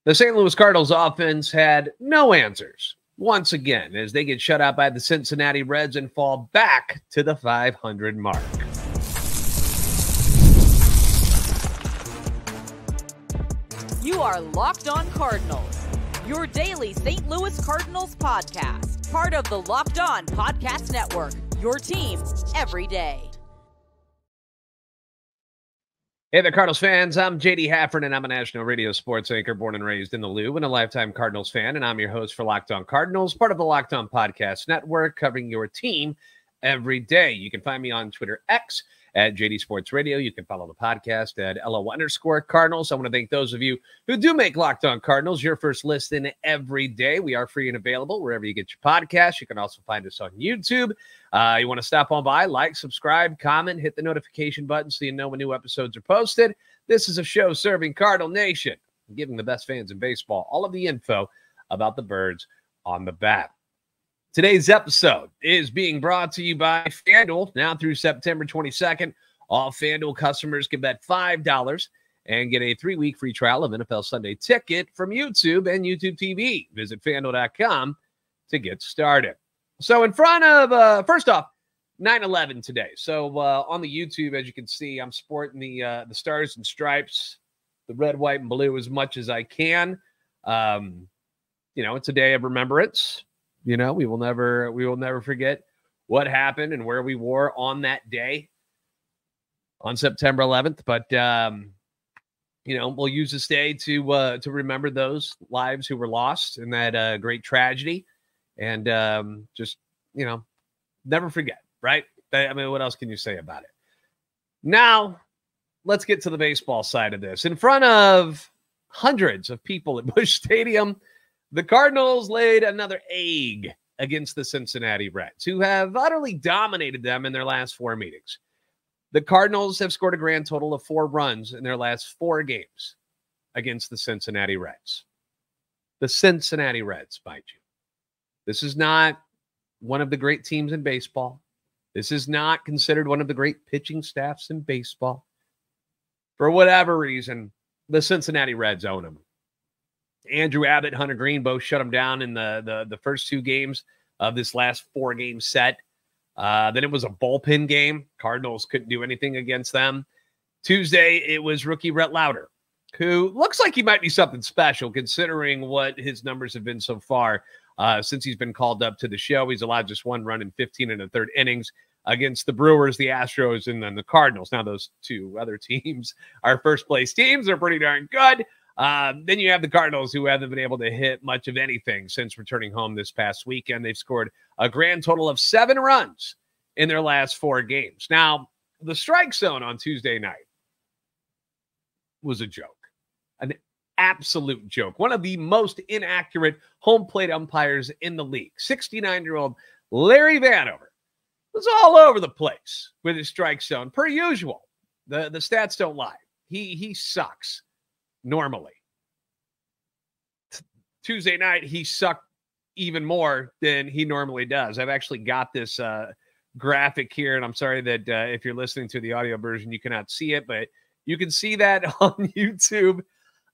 The St. Louis Cardinals offense had no answers once again as they get shut out by the Cincinnati Reds and fall back to the 500 mark. You are Locked On Cardinals, your daily St. Louis Cardinals podcast, part of the Locked On Podcast Network, your team every day. Hey there, Cardinals fans. I'm JD Haffern, and I'm a national radio sports anchor born and raised in the Lou and a lifetime Cardinals fan, and I'm your host for Locked On Cardinals, part of the Locked On Podcast Network, covering your team every day. You can find me on Twitter X at JD Sports Radio. You can follow the podcast at LO_Cardinals. I want to thank those of you who do make Locked On Cardinals your first listen every day. We are free and available wherever you get your podcasts. You can also find us on YouTube. You want to stop on by, like, subscribe, comment, hit the notification button so you know when new episodes are posted. This is a show serving Cardinal Nation, giving the best fans in baseball all of the info about the birds on the bat. Today's episode is being brought to you by FanDuel. Now through September 22nd, all FanDuel customers can bet $5 and get a 3-week free trial of NFL Sunday Ticket from YouTube and YouTube TV. Visit FanDuel.com to get started. So in front of, first off, 9/11 today. So on the YouTube, as you can see, I'm sporting the stars and stripes, the red, white, and blue as much as I can. It's a day of remembrance. We will never forget what happened and where we were on that day on September 11th. But, we'll use this day to remember those lives who were lost in that great tragedy and never forget, right? I mean, what else can you say about it? Now, let's get to the baseball side of this. In front of hundreds of people at Busch Stadium, the Cardinals laid another egg against the Cincinnati Reds, who have utterly dominated them in their last 4 meetings. The Cardinals have scored a grand total of 4 runs in their last 4 games against the Cincinnati Reds. The Cincinnati Reds, mind you. This is not one of the great teams in baseball. This is not considered one of the great pitching staffs in baseball. For whatever reason, the Cincinnati Reds own them. Andrew Abbott, Hunter Green both shut them down in the first 2 games of this last 4-game set. Then it was a bullpen game. Cardinals couldn't do anything against them. Tuesday, it was rookie Rhett Lauder, who looks like he might be something special considering what his numbers have been so far since he's been called up to the show. He's allowed just 1 run in 15 1/3 innings against the Brewers, the Astros, and then the Cardinals. Now, those 2 other teams are first-place teams. They're pretty darn good. Then you have the Cardinals, who haven't been able to hit much of anything since returning home this past weekend. They've scored a grand total of 7 runs in their last 4 games. Now, the strike zone on Tuesday night was a joke, an absolute joke. One of the most inaccurate home plate umpires in the league, 69-year-old Larry Vanover, was all over the place with his strike zone, per usual. The stats don't lie. He sucks. Normally, Tuesday night, he sucked even more than he normally does. I've actually got this graphic here, and I'm sorry that if you're listening to the audio version, you cannot see it, but you can see that on YouTube.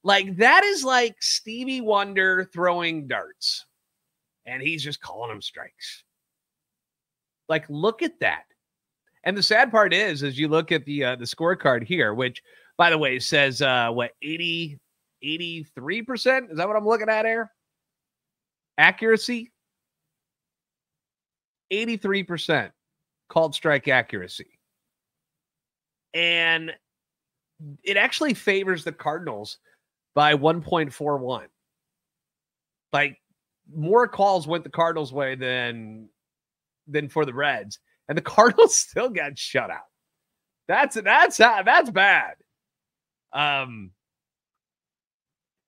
Like, that is like Stevie Wonder throwing darts, and he's just calling them strikes. Like, look at that. And the sad part is, as you look at the scorecard here, which, by the way, says, 83%? Is that what I'm looking at here? Accuracy? 83% called strike accuracy. And it actually favors the Cardinals by 1.41. Like, more calls went the Cardinals' way than for the Reds. And the Cardinals still got shut out. That's bad.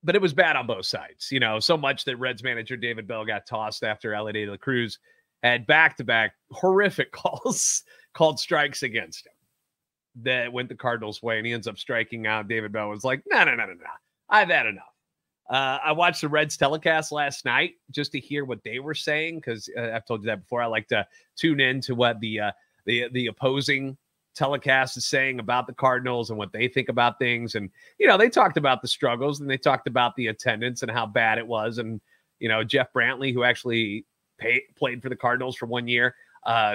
But it was bad on both sides, so much that Reds manager David Bell got tossed after Elly De La Cruz had back-to-back horrific calls called strikes against him that went the Cardinals' way, and he ends up striking out. David Bell was like, no. I've had enough. I watched the Reds telecast last night just to hear what they were saying, because I've told you that before. I like to tune in to what the opposing telecast is saying about the Cardinals and what they think about things. And, you know, they talked about the struggles and they talked about the attendance and how bad it was. And, you know, Jeff Brantley, who actually played for the Cardinals for 1 year,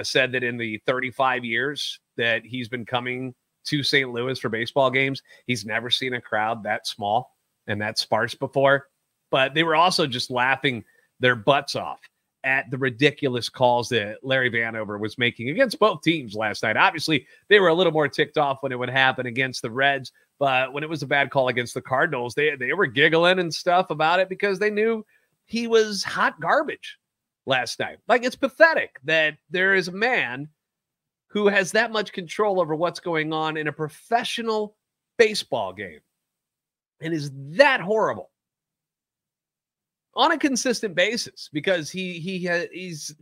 said that in the 35 years that he's been coming to St. Louis for baseball games, he's never seen a crowd that small and that sparse before. But they were also just laughing their butts off at the ridiculous calls that Larry Vanover was making against both teams last night. Obviously, they were a little more ticked off when it would happen against the Reds, but when it was a bad call against the Cardinals, they were giggling and stuff about it because they knew he was hot garbage last night. Like, it's pathetic that there is a man who has that much control over what's going on in a professional baseball game and is that horrible on a consistent basis, because he's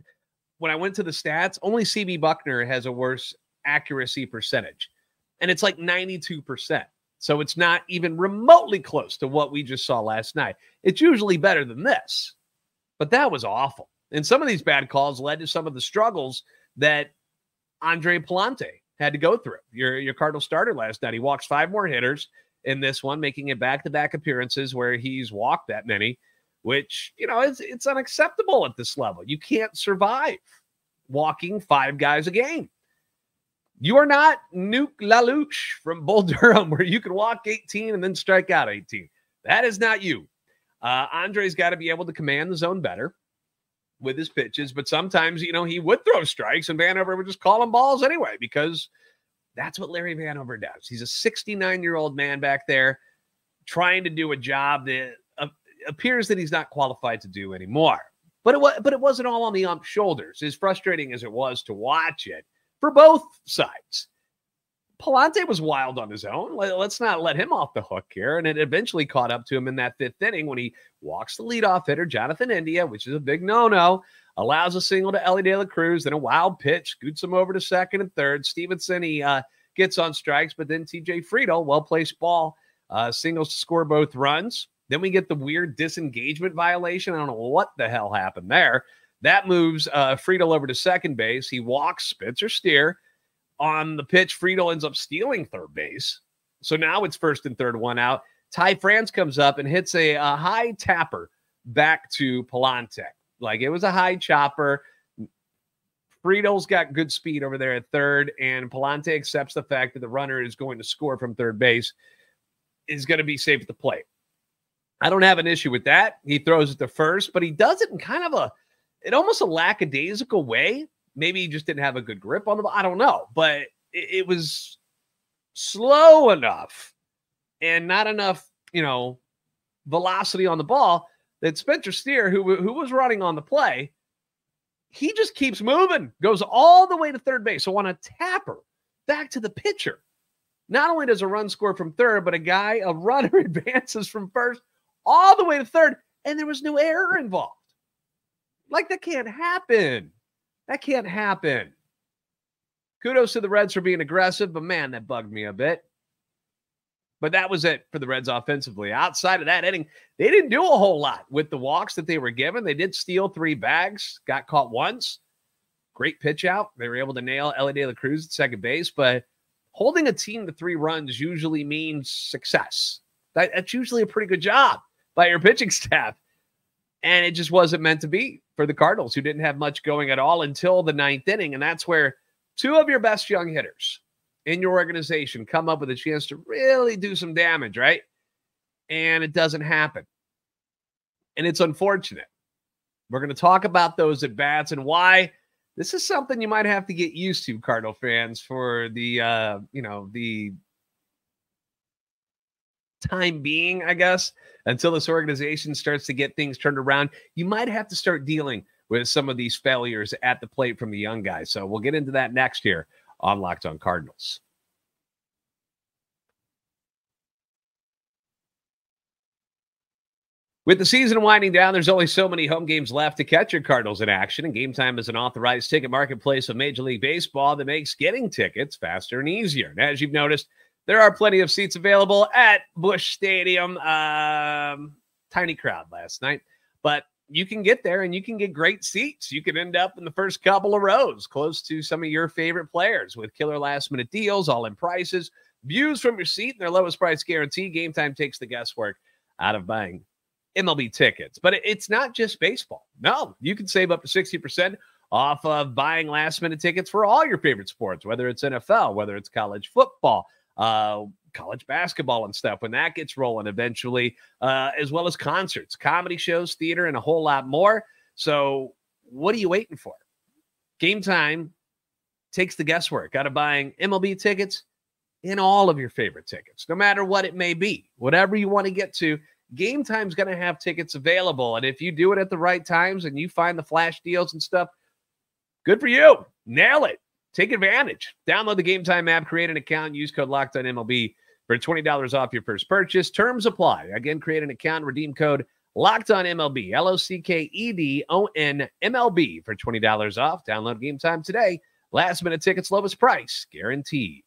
when I went to the stats, only CB Buckner has a worse accuracy percentage, and it's like 92%. So it's not even remotely close to what we just saw last night. It's usually better than this, but that was awful. And some of these bad calls led to some of the struggles that Andre Pallante had to go through. Your Cardinal starter last night. He walks 5 more hitters in this one, making it back-to-back appearances where he's walked that many, which, you know, it's unacceptable at this level. You can't survive walking 5 guys a game. You are not Nuke LaLoosh from Bull Durham, where you can walk 18 and then strike out 18. That is not you. Andre's got to be able to command the zone better with his pitches, but sometimes, you know, he would throw strikes and Vanover would just call him balls anyway, because that's what Larry Vanover does. He's a 69-year-old man back there trying to do a job that appears that he's not qualified to do anymore. But it wasn't all on the ump's shoulders. As frustrating as it was to watch it for both sides, Pallante was wild on his own. Let's not let him off the hook here. And it eventually caught up to him in that 5th inning when he walks the leadoff hitter, Jonathan India, which is a big no-no, allows a single to Elly De La Cruz, then a wild pitch, scoots him over to second and third. Stevenson, he gets on strikes, but then TJ Friedel, well-placed ball, singles to score both runs. Then we get the weird disengagement violation. I don't know what the hell happened there. That moves Friedel over to second base. He walks Spencer Steer. On the pitch, Friedel ends up stealing third base. So now it's 1st and 3rd, 1 out. Ty France comes up and hits a high tapper back to Pallante. Like, it was a high chopper. Friedel's got good speed over there at third, and Pallante accepts the fact that the runner is going to score from third base, is going to be safe at the plate. I don't have an issue with that. He throws it to first, but he does it in kind of almost a lackadaisical way. Maybe he just didn't have a good grip on the ball. I don't know, but it was slow enough and not enough, you know, velocity on the ball that Spencer Steer, who was running on the play, he just keeps moving, goes all the way to third base. So on a tapper back to the pitcher, not only does a run score from third, but a runner advances from first all the way to third, and there was no error involved. Like, that can't happen. That can't happen. Kudos to the Reds for being aggressive, but man, that bugged me a bit. But that was it for the Reds offensively. Outside of that inning, they didn't do a whole lot with the walks that they were given. They did steal 3 bags, got caught once. Great pitch out. They were able to nail Elly De La Cruz at second base, but holding a team to 3 runs usually means success. That's usually a pretty good job by your pitching staff. And it just wasn't meant to be for the Cardinals, who didn't have much going at all until the 9th inning. And that's where 2 of your best young hitters in your organization come up with a chance to really do some damage, right? And it doesn't happen. And it's unfortunate. We're going to talk about those at-bats and why this is something you might have to get used to, Cardinal fans, for the, the time being, I guess, until this organization starts to get things turned around. You might have to start dealing with some of these failures at the plate from the young guys. So we'll get into that next here on Locked On Cardinals. With the season winding down, there's only so many home games left to catch your Cardinals in action, and Gametime is an authorized ticket marketplace of Major League Baseball that makes getting tickets faster and easier. And as you've noticed, there are plenty of seats available at Busch Stadium. Tiny crowd last night, but you can get there and you can get great seats. You can end up in the first couple of rows close to some of your favorite players with killer last-minute deals, all-in prices, views from your seat, and their lowest price guarantee. Gametime takes the guesswork out of buying MLB tickets. But it's not just baseball. No, you can save up to 60% off of buying last-minute tickets for all your favorite sports, whether it's NFL, whether it's college football, college basketball and stuff when that gets rolling eventually, as well as concerts, comedy shows, theater, and a whole lot more. So what are you waiting for? Gametime takes the guesswork out of buying MLB tickets in all of your favorite tickets, no matter what it may be. Whatever you want to get to, Gametime's going to have tickets available. And if you do it at the right times and you find the flash deals and stuff, good for you. Nail it. Take advantage. Download the Gametime app, create an account, use code LOCKEDONMLB for $20 off your first purchase. Terms apply. Again, create an account, redeem code LOCKEDONMLB, LOCKEDONMLB for $20 off. Download Gametime today. Last minute tickets, lowest price, guaranteed.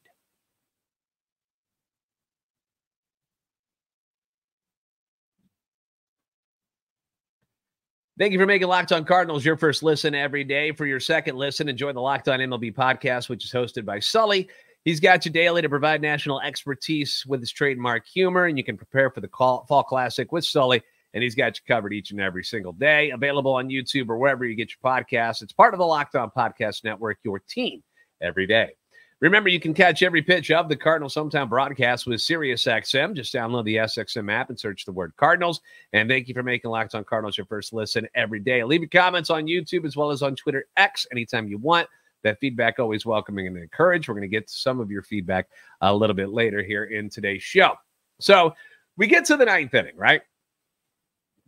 Thank you for making Locked On Cardinals your first listen every day. For your second listen, enjoy the Locked On MLB podcast, which is hosted by Sully. He's got you daily to provide national expertise with his trademark humor, and you can prepare for the Fall Classic with Sully, and he's got you covered each and every single day. Available on YouTube or wherever you get your podcasts. It's part of the Locked On Podcast Network, your team every day. Remember, you can catch every pitch of the Cardinals hometown broadcast with SiriusXM. Just download the SXM app and search the word Cardinals. And thank you for making Locked On Cardinals your first listen every day. Leave your comments on YouTube as well as on Twitter X anytime you want. That feedback always welcoming and encouraged. We're going to get to some of your feedback a little bit later here in today's show. So we get to the ninth inning, right?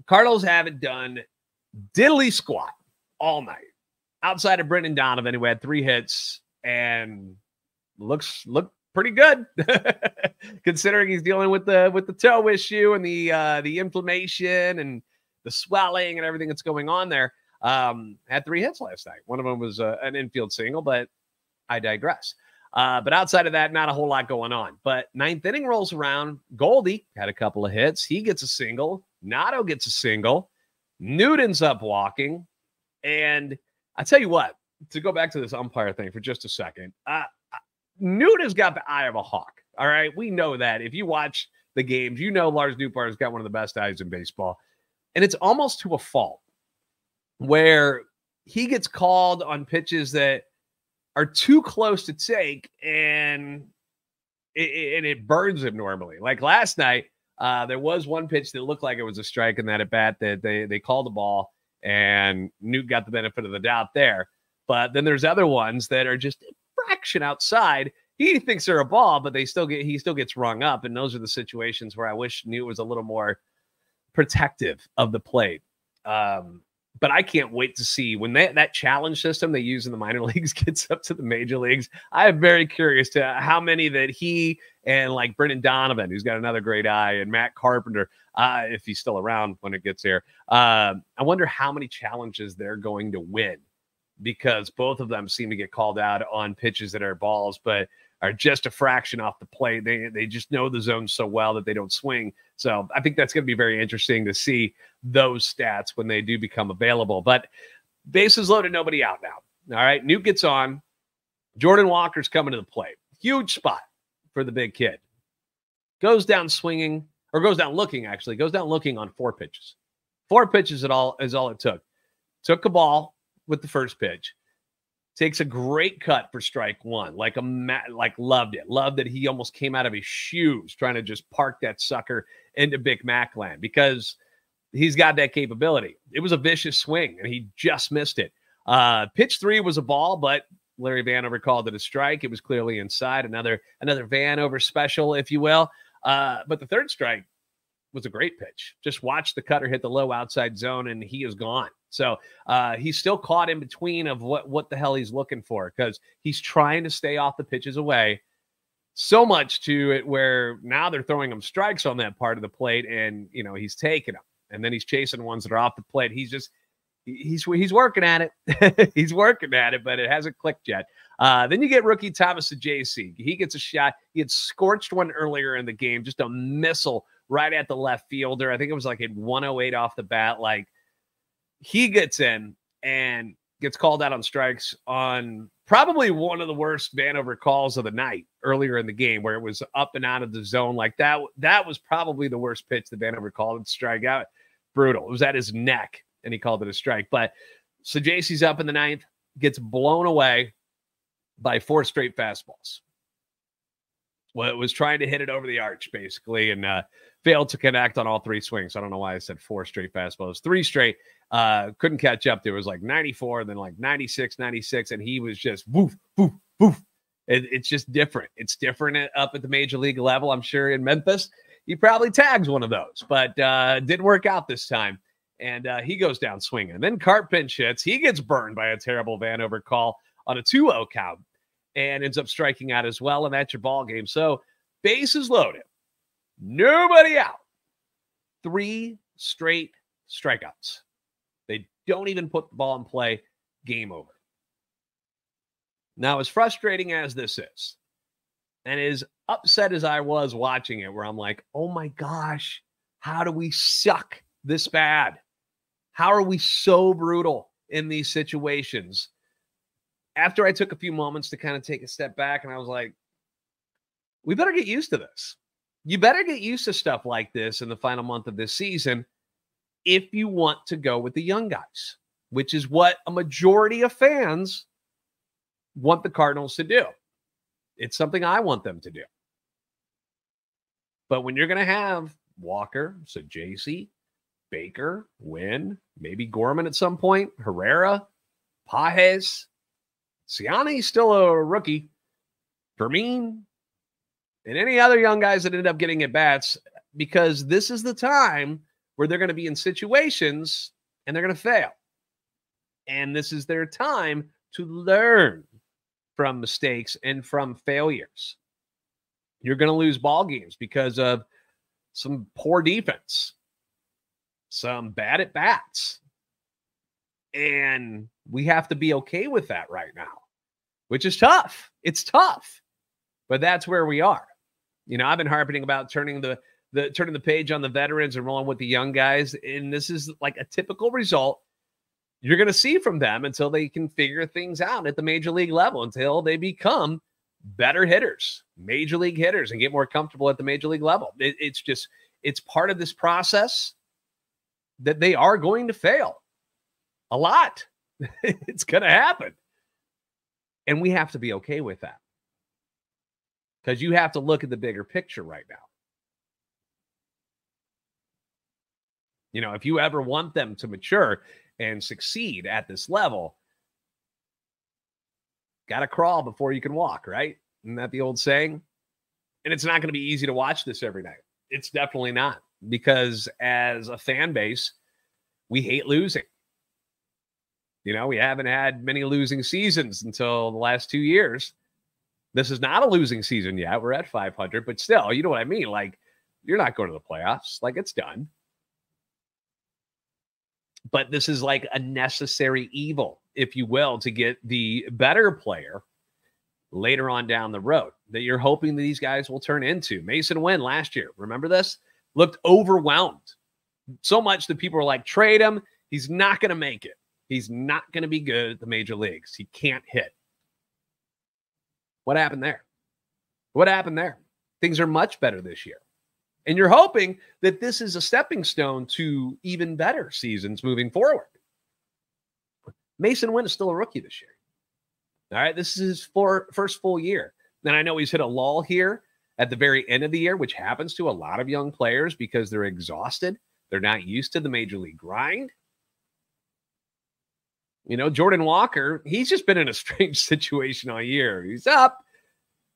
Cardinals haven't done diddly squat all night. Outside of Brendan Donovan, who had 3 hits and looked pretty good considering he's dealing with the toe issue and the inflammation and the swelling and everything that's going on there. Had 3 hits last night. One of them was an infield single, but I digress. But outside of that, not a whole lot going on. But ninth inning rolls around. Goldie had a couple of hits. He gets a single. Nato gets a single. Newton's up walking. And I tell you what, to go back to this umpire thing for just a second, Newton's got the eye of a hawk. All right. We know that. If you watch the games, you know Lars Nootbaar has got one of the best eyes in baseball. And it's almost to a fault where he gets called on pitches that are too close to take and it burns him normally. Like last night, there was one pitch that looked like it was a strike in that at bat that they called the ball and Newt got the benefit of the doubt there. But then there's other ones that are just a fraction outside. He thinks they're a ball, but he still gets rung up. And those are the situations where I wish Newt was a little more protective of the plate. But I can't wait to see when that challenge system they use in the minor leagues gets up to the major leagues. I am very curious to how many that he and like Brendan Donovan, who's got another great eye, and Matt Carpenter, if he's still around when it gets here. I wonder how many challenges they're going to win, because both of them seem to get called out on pitches that are balls, but are just a fraction off the plate. They just know the zone so well that they don't swing. So I think that's going to be very interesting to see those stats when they do become available. But bases loaded, nobody out now. All right, Newt gets on. Jordan Walker's coming to the plate. Huge spot for the big kid. Goes down swinging, or goes down looking, actually. Goes down looking on 4 pitches. 4 pitches is all it took. Took a ball with the first pitch. Takes a great cut for strike 1. Loved it. Loved that he almost came out of his shoes trying to just park that sucker into Big Mac land, because he's got that capability. It was a vicious swing, and he just missed it. Pitch 3 was a ball, but Larry Vanover called it a strike. It was clearly inside. Another Vanover special, if you will. But the third strike was a great pitch. Just watch the cutter hit the low outside zone, and he is gone. So he's still caught in between of what the hell he's looking for, because he's trying to stay off the pitches away, so much to it where now they're throwing him strikes on that part of the plate, and he's taking them, and then he's chasing ones that are off the plate. He's working at it. He's working at it, but it hasn't clicked yet. Then you get rookie Thomas JC. He gets a shot. He had scorched one earlier in the game, just a missile right at the left fielder. I think it was like at 108 off the bat. Like, he gets in and gets called out on strikes on probably one of the worst Vanover calls of the night earlier in the game, where it was up and out of the zone like that. That was probably the worst pitch that Vanover called and strike out. Brutal. It was at his neck, and he called it a strike. But so JC's up in the ninth, gets blown away by 4 straight fastballs. Well, it was trying to hit it over the arch, basically, and failed to connect on all 3 swings. I don't know why I said 4 straight fastballs. 3 straight. Couldn't catch up. There was like 94, and then like 96, and he was just woof, woof, woof. It's just different. It's different up at the major league level. I'm sure in Memphis, he probably tags one of those, but didn't work out this time. And he goes down swinging. And then Cart pinch hits. He gets burned by a terrible Vanover call on a 2-0 count and ends up striking out as well. And that's your ball game. So bases loaded. Nobody out. 3 straight strikeouts. They don't even put the ball in play. Game over. Now, as frustrating as this is, and as upset as I was watching it, where I'm like, oh my gosh, how do we suck this bad? How are we so brutal in these situations? After I took a few moments to kind of take a step back, and I was like, we better get used to this. You better get used to stuff like this in the final month of this season if you want to go with the young guys, which is what a majority of fans want the Cardinals to do. It's something I want them to do. But when you're going to have Walker, so JC, Baker, Winn, maybe Gorman at some point, Herrera, Pages, Siani's still a rookie, Fermin, and any other young guys that end up getting at bats, because this is the time where they're going to be in situations and they're going to fail. And this is their time to learn from mistakes and from failures. You're going to lose ball games because of some poor defense, some bad at bats. And we have to be okay with that right now, which is tough. It's tough, but that's where we are. You know, I've been harping about turning the page on the veterans and rolling with the young guys. And this is like a typical result you're going to see from them until they can figure things out at the major league level, until they become better hitters, major league hitters, and get more comfortable at the major league level. It's part of this process that they are going to fail a lot. It's going to happen. And we have to be okay with that, because you have to look at the bigger picture right now. You know, if you ever want them to mature and succeed at this level, got to crawl before you can walk, right? Isn't that the old saying? And it's not going to be easy to watch this every night. It's definitely not, because as a fan base, we hate losing. You know, we haven't had many losing seasons until the last 2 years. This is not a losing season yet. We're at 500, but still, you know what I mean? Like, you're not going to the playoffs. Like, it's done. But this is like a necessary evil, if you will, to get the better player later on down the road that you're hoping that these guys will turn into. Masyn Winn last year, remember this? Looked overwhelmed. So much that people were like, trade him. He's not going to make it. He's not going to be good at the major leagues. He can't hit. What happened there? What happened there? Things are much better this year. And you're hoping that this is a stepping stone to even better seasons moving forward. Masyn Winn is still a rookie this year. All right, this is his first full year. Then I know he's hit a lull here at the very end of the year, which happens to a lot of young players because they're exhausted. They're not used to the major league grind. You know, Jordan Walker, he's just been in a strange situation all year. He's up.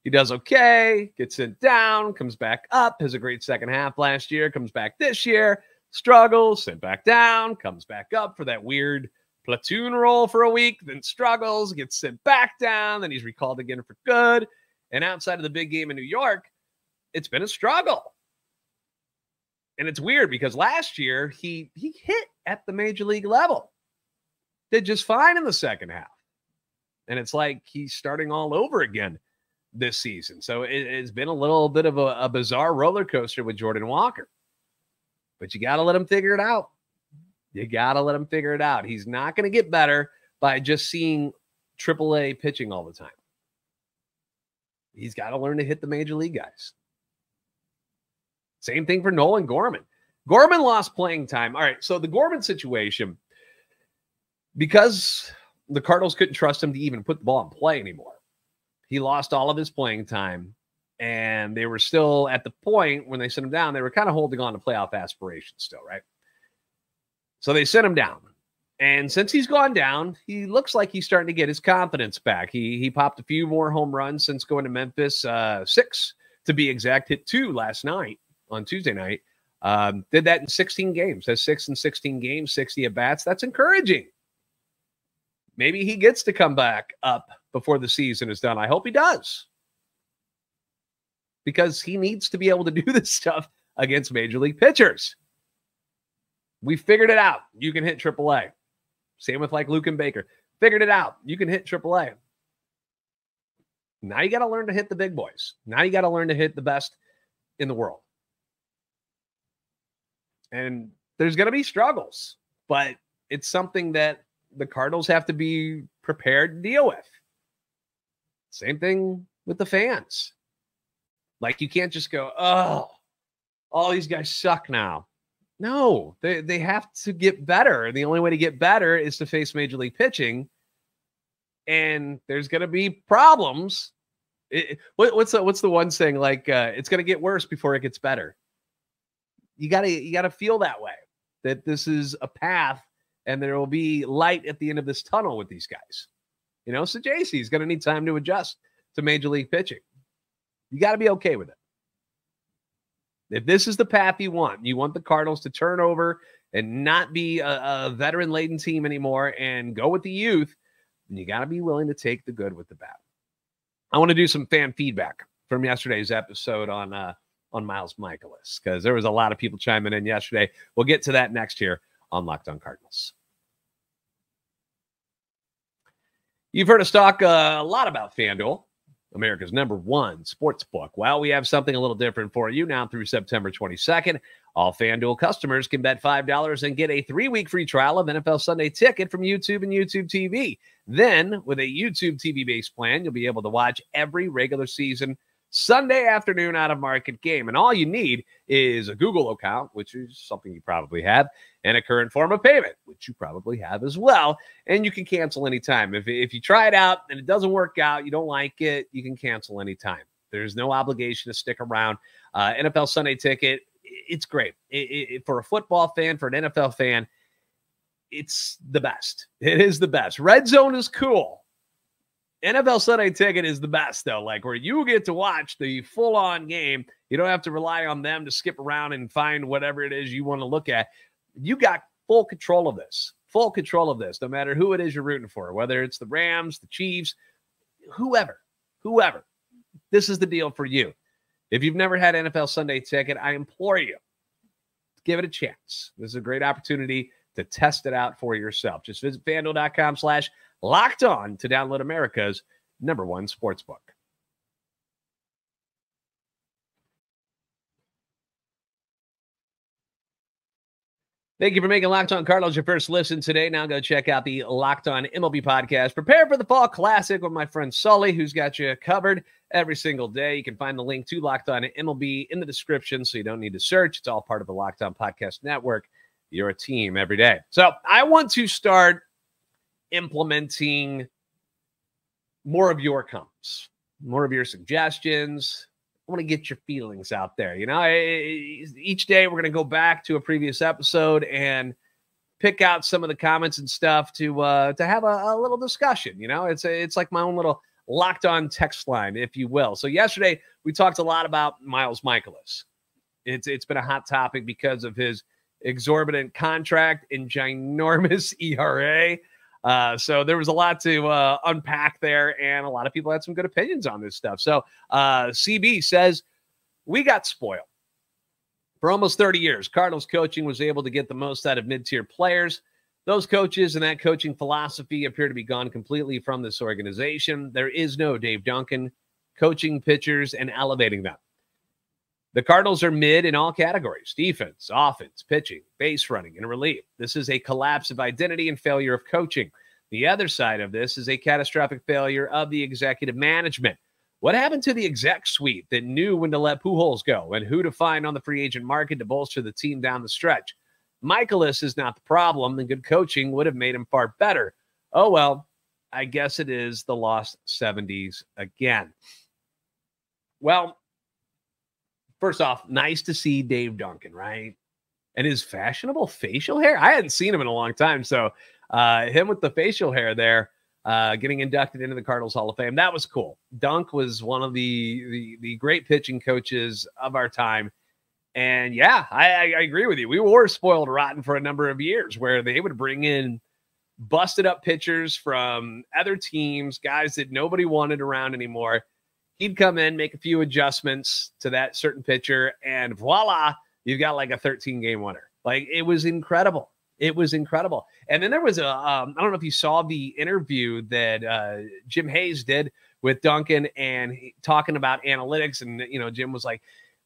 He does okay, gets sent down, comes back up, has a great second half last year, comes back this year, struggles, sent back down, comes back up for that weird platoon role for a week, then struggles, gets sent back down, then he's recalled again for good. And outside of the big game in New York, it's been a struggle. And it's weird because last year he hit at the major league level. Did just fine in the second half. And it's like he's starting all over again this season. So it's been a little bit of a bizarre roller coaster with Jordan Walker. But you got to let him figure it out. You got to let him figure it out. He's not going to get better by just seeing AAA pitching all the time. He's got to learn to hit the major league guys. Same thing for Nolan Gorman. Gorman lost playing time. All right, so the Gorman situation, because the Cardinals couldn't trust him to even put the ball in play anymore, he lost all of his playing time, and they were still at the point when they sent him down, they were kind of holding on to playoff aspirations still, right? So they sent him down. And since he's gone down, he looks like he's starting to get his confidence back. He popped a few more home runs since going to Memphis, 6 to be exact, hit 2 last night on Tuesday night. Did that in 16 games. Has 6 in 16 games, 60 at-bats. That's encouraging. Maybe he gets to come back up before the season is done. I hope he does. Because he needs to be able to do this stuff against major league pitchers. We figured it out. You can hit AAA. Same with like Luke and Baker. Figured it out. You can hit AAA. Now you got to learn to hit the big boys. Now you got to learn to hit the best in the world. And there's going to be struggles, but it's something that the Cardinals have to be prepared to deal with. Same thing with the fans. Like, you can't just go, oh, all these guys suck now. No, they have to get better. And the only way to get better is to face major league pitching. And there's going to be problems. What's the one saying? Like, it's going to get worse before it gets better. You gotta feel that way, that this is a path and there will be light at the end of this tunnel with these guys. You know, so JC is going to need time to adjust to major league pitching. You got to be okay with it. If this is the path you want the Cardinals to turn over and not be a veteran-laden team anymore and go with the youth, then you got to be willing to take the good with the bad. I want to do some fan feedback from yesterday's episode on Miles Michaelis, because there was a lot of people chiming in yesterday. We'll get to that next here on Locked On Cardinals. You've heard us talk a lot about FanDuel, America's #1 sports book. Well, we have something a little different for you now through September 22nd. All FanDuel customers can bet $5 and get a 3-week free trial of NFL Sunday Ticket from YouTube and YouTube TV. Then, with a YouTube TV-based plan, you'll be able to watch every regular season Sunday afternoon out-of-market game. And all you need is a Google account, which is something you probably have, and a current form of payment, which you probably have as well. And you can cancel anytime. If you try it out and it doesn't work out, you don't like it, you can cancel anytime. There's no obligation to stick around. NFL Sunday Ticket, it's great. For a football fan, for an NFL fan, it's the best. It is the best. Red Zone is cool. NFL Sunday Ticket is the best, though, like where you get to watch the full-on game. You don't have to rely on them to skip around and find whatever it is you want to look at. You got full control of this, no matter who it is you're rooting for, whether it's the Rams, the Chiefs, whoever. This is the deal for you. If you've never had NFL Sunday Ticket, I implore you, give it a chance. This is a great opportunity to test it out for yourself. Just visit FanDuel.com/LockedOn to download America's #1 sportsbook. Thank you for making Locked On Cardinals your first listen today. Now go check out the Locked On MLB podcast. Prepare for the Fall Classic with my friend Sully, who's got you covered every single day. You can find the link to Locked On MLB in the description, so you don't need to search. It's all part of the Locked On Podcast Network. You're a team every day. So I want to start implementing more of your comments, more of your suggestions. I want to get your feelings out there. You know, each day we're going to go back to a previous episode and pick out some of the comments and stuff to have a little discussion. You know, it's like my own little Locked On text line, if you will. So yesterday we talked a lot about Miles Michaelis. It's been a hot topic because of his exorbitant contract and ginormous ERA. So there was a lot to unpack there, and a lot of people had some good opinions on this stuff. So CB says, we got spoiled. For almost 30 years, Cardinals coaching was able to get the most out of mid-tier players. Those coaches and that coaching philosophy appear to be gone completely from this organization. There is no Dave Duncan coaching pitchers and elevating them. The Cardinals are mid in all categories: defense, offense, pitching, base running, and relief. This is a collapse of identity and failure of coaching. The other side of this is a catastrophic failure of the executive management. What happened to the exec suite that knew when to let Pujols go and who to find on the free agent market to bolster the team down the stretch? Michaelis is not the problem, and good coaching would have made him far better. Oh, well, I guess it is the lost 70s again. Well, first off, nice to see Dave Duncan, right? And his fashionable facial hair. I hadn't seen him in a long time, so him with the facial hair there, getting inducted into the Cardinals Hall of Fame, that was cool. Dunk was one of the great pitching coaches of our time. And yeah, I agree with you. We were spoiled rotten for a number of years where they would bring in busted up pitchers from other teams, guys that nobody wanted around anymore. He'd come in, make a few adjustments to that certain pitcher, and voila, you've got like a 13-game winner. Like, it was incredible. It was incredible. And then there was I don't know if you saw the interview that Jim Hayes did with Duncan and talking about analytics. And, Jim was like,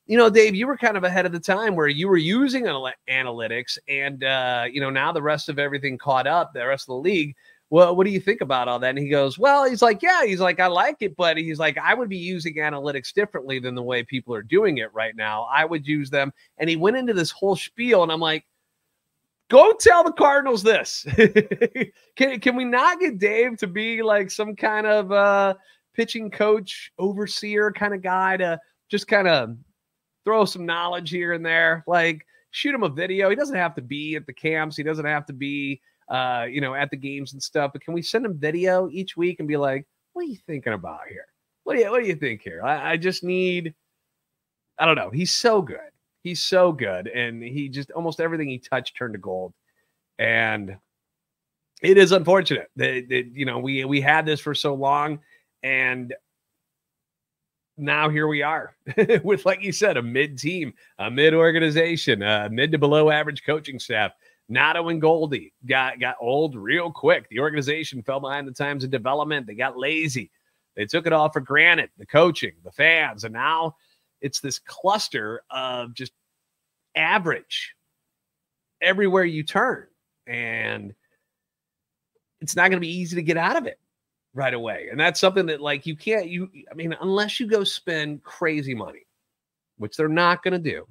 Dave, you were kind of ahead of the time where you were using analytics and, now the rest of everything caught up, the rest of the league. Well, what do you think about all that? And he goes, well, he's like, yeah, he's like, I like it, but he's like, I would be using analytics differently than the way people are doing it right now. I would use them. And he went into this whole spiel, and I'm like, go tell the Cardinals this. Can we not get Dave to be like some kind of pitching coach, overseer kind of guy to just kind of throw some knowledge here and there? Like, shoot him a video. He doesn't have to be at the camps. He doesn't have to be, at the games and stuff. But can we send him video each week and be like, what are you thinking about here? What do you think here? I just need, I don't know. He's so good. He's so good. And he just, almost everything he touched turned to gold. And it is unfortunate that we had this for so long. And now here we are with, like you said, a mid team, a mid organization, a mid to below average coaching staff. Nato and Goldie got old real quick. The organization fell behind the times of development. They got lazy. They took it all for granted, the coaching, the fans. And now it's this cluster of just average everywhere you turn. And it's not going to be easy to get out of it right away. And that's something that, like, unless you go spend crazy money, which they're not going to do,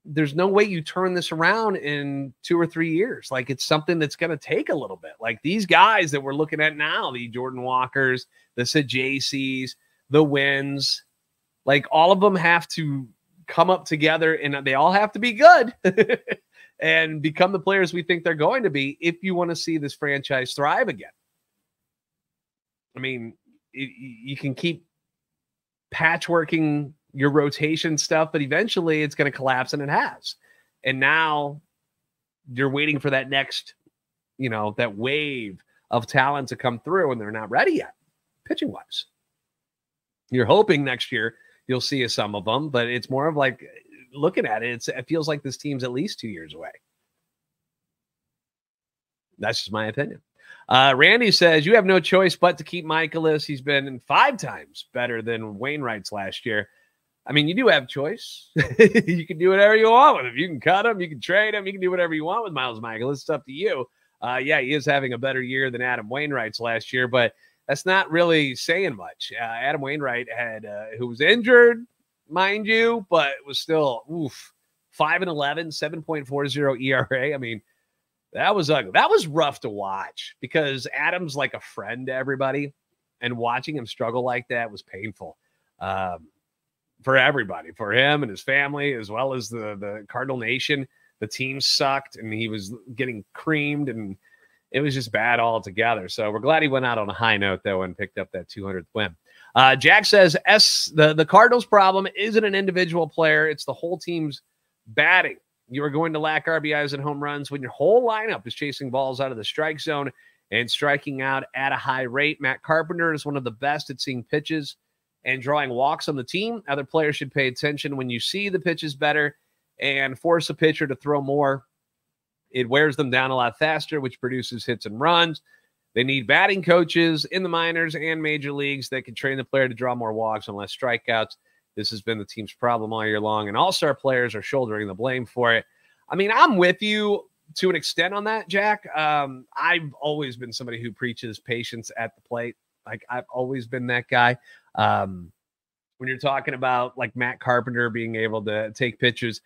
there's no way you turn this around in 2 or 3 years. Like, it's something that's going to take a little bit. Like, these guys that we're looking at now, the Jordan Walkers, the Sajacies, the Winns, like, all of them have to come up together, and they all have to be good and become the players we think they're going to be if you want to see this franchise thrive again. I mean, you can keep patchworking your rotation stuff, but eventually it's going to collapse, and it has. And now you're waiting for that next, that wave of talent to come through, and they're not ready yet, pitching wise. You're hoping next year you'll see some of them, but it's more of like, looking at it, it feels like this team's at least 2 years away. That's just my opinion. Randy says, you have no choice but to keep Michaelis. He's been 5 times better than Wainwright's last year. I mean, you do have choice. You can do whatever you want with him. You can cut him. You can trade him. You can do whatever you want with Miles Michaelis. It's up to you. Yeah, he is having a better year than Adam Wainwright's last year, but that's not really saying much. Adam Wainwright who was injured, mind you, but was still 5-11, 7.40 ERA. I mean, that was ugly. That was rough to watch because Adam's like a friend to everybody, and watching him struggle like that was painful. For everybody, for him and his family, as well as the Cardinal Nation. The team sucked, and he was getting creamed, and it was just bad altogether. So we're glad he went out on a high note, though, and picked up that 200th win. Jack says, the Cardinals' problem isn't an individual player. It's the whole team's batting. You are going to lack RBIs and home runs when your whole lineup is chasing balls out of the strike zone and striking out at a high rate. Matt Carpenter is one of the best at seeing pitches and drawing walks on the team. Other players should pay attention when you see the pitches better and force a pitcher to throw more. It wears them down a lot faster, which produces hits and runs. They need batting coaches in the minors and major leagues that can train the player to draw more walks and less strikeouts. This has been the team's problem all year long, and all-star players are shouldering the blame for it. I mean, I'm with you to an extent on that, Jack. I've always been somebody who preaches patience at the plate. Like, I've always been that guy. When you're talking about like Matt Carpenter being able to take pitches,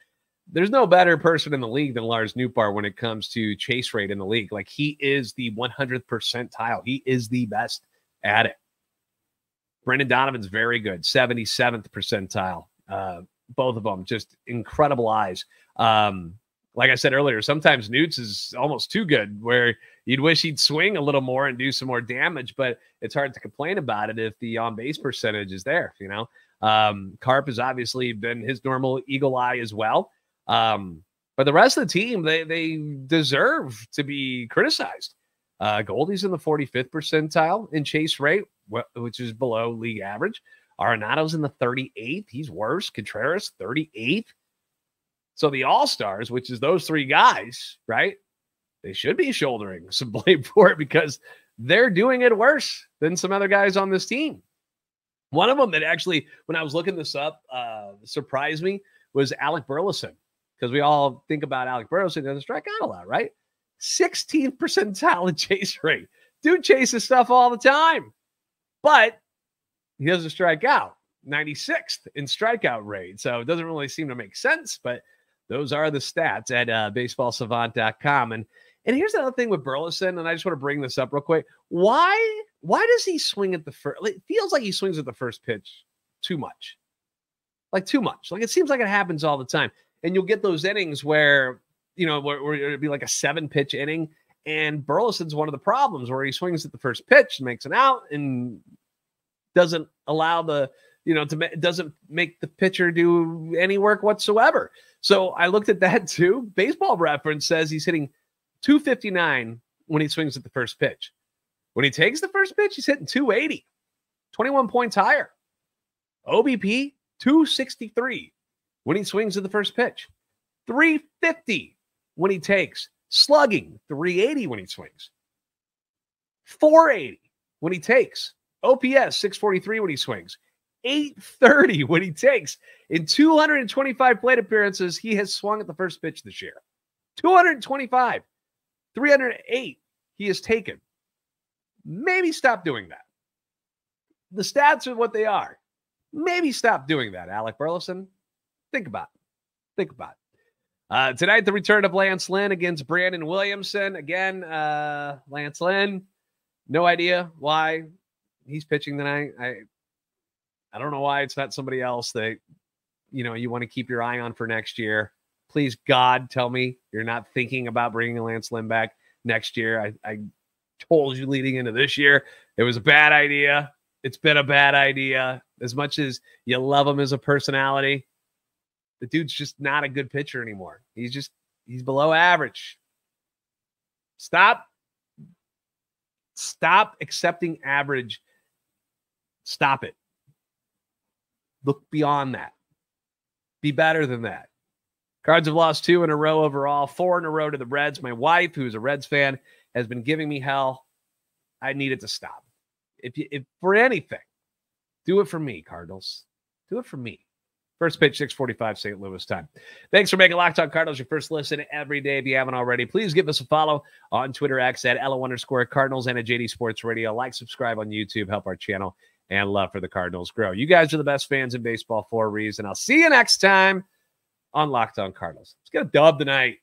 there's no better person in the league than Lars Nootbaar when it comes to chase rate in the league. Like, he is the 100th percentile. He is the best at it. Brendan Donovan's very good, 77th percentile. Both of them, just incredible eyes. Like I said earlier, sometimes Newt's is almost too good, where you'd wish he'd swing a little more and do some more damage, but it's hard to complain about it if the on-base percentage is there, you know? Carp has obviously been his normal eagle eye as well. But the rest of the team, they deserve to be criticized. Goldie's in the 45th percentile in chase rate, which is below league average. Arenado's in the 38th. He's worse. Contreras, 38th. So the All-Stars, which is those three guys, right? They should be shouldering some blame for it because they're doing it worse than some other guys on this team. One of them that actually, when I was looking this up, surprised me was Alec Burleson, because we all think about Alec Burleson doesn't strike out a lot, right? 16th percentile in chase rate. Dude chases stuff all the time, but he doesn't strike out. 96th in strikeout rate. So it doesn't really seem to make sense, but those are the stats at baseballsavant.com. And here's the other thing with Burleson, and I just want to bring this up real quick. Why does he swing at the first? It feels like he swings at the first pitch too much. Like, too much. Like, it seems like it happens all the time. And you'll get those innings where, you know, where it'd be like a 7-pitch inning, and Burleson's one of the problems where he swings at the first pitch and makes an out and doesn't allow the, you know, doesn't make the pitcher do any work whatsoever. So I looked at that too. Baseball Reference says he's hitting 259 when he swings at the first pitch. When he takes the first pitch, he's hitting 280, 21 points higher. OBP, 263 when he swings at the first pitch. 350 when he takes. Slugging, 380 when he swings. 480 when he takes. OPS, 643 when he swings. 830 when he takes. In 225 plate appearances, he has swung at the first pitch this year. 225. 308 he has taken. Maybe stop doing that. The stats are what they are. Maybe stop doing that, Alec Burleson. Think about it. Think about it. Tonight, the return of Lance Lynn against Brandon Williamson. Again, Lance Lynn, no idea why he's pitching tonight. I don't know why it's not somebody else that, you know, you want to keep your eye on for next year. Please, God, tell me you're not thinking about bringing Lance Lynn back next year. I told you leading into this year, it was a bad idea. It's been a bad idea. As much as you love him as a personality, the dude's just not a good pitcher anymore. He's below average. Stop accepting average. Stop it. Look beyond that. Be better than that. Cards have lost 2 in a row overall, 4 in a row to the Reds. My wife, who's a Reds fan, has been giving me hell. I need it to stop. If for anything, do it for me, Cardinals. Do it for me. First pitch, 6:45 St. Louis time. Thanks for making Locked On Cardinals your first listen every day. If you haven't already, please give us a follow on Twitter X at @LO_Cardinals and at JD Sports Radio. Like, subscribe on YouTube, help our channel, and love for the Cardinals grow. You guys are the best fans in baseball for a reason. I'll see you next time on Locked On Cardinals. Let's get a dub tonight.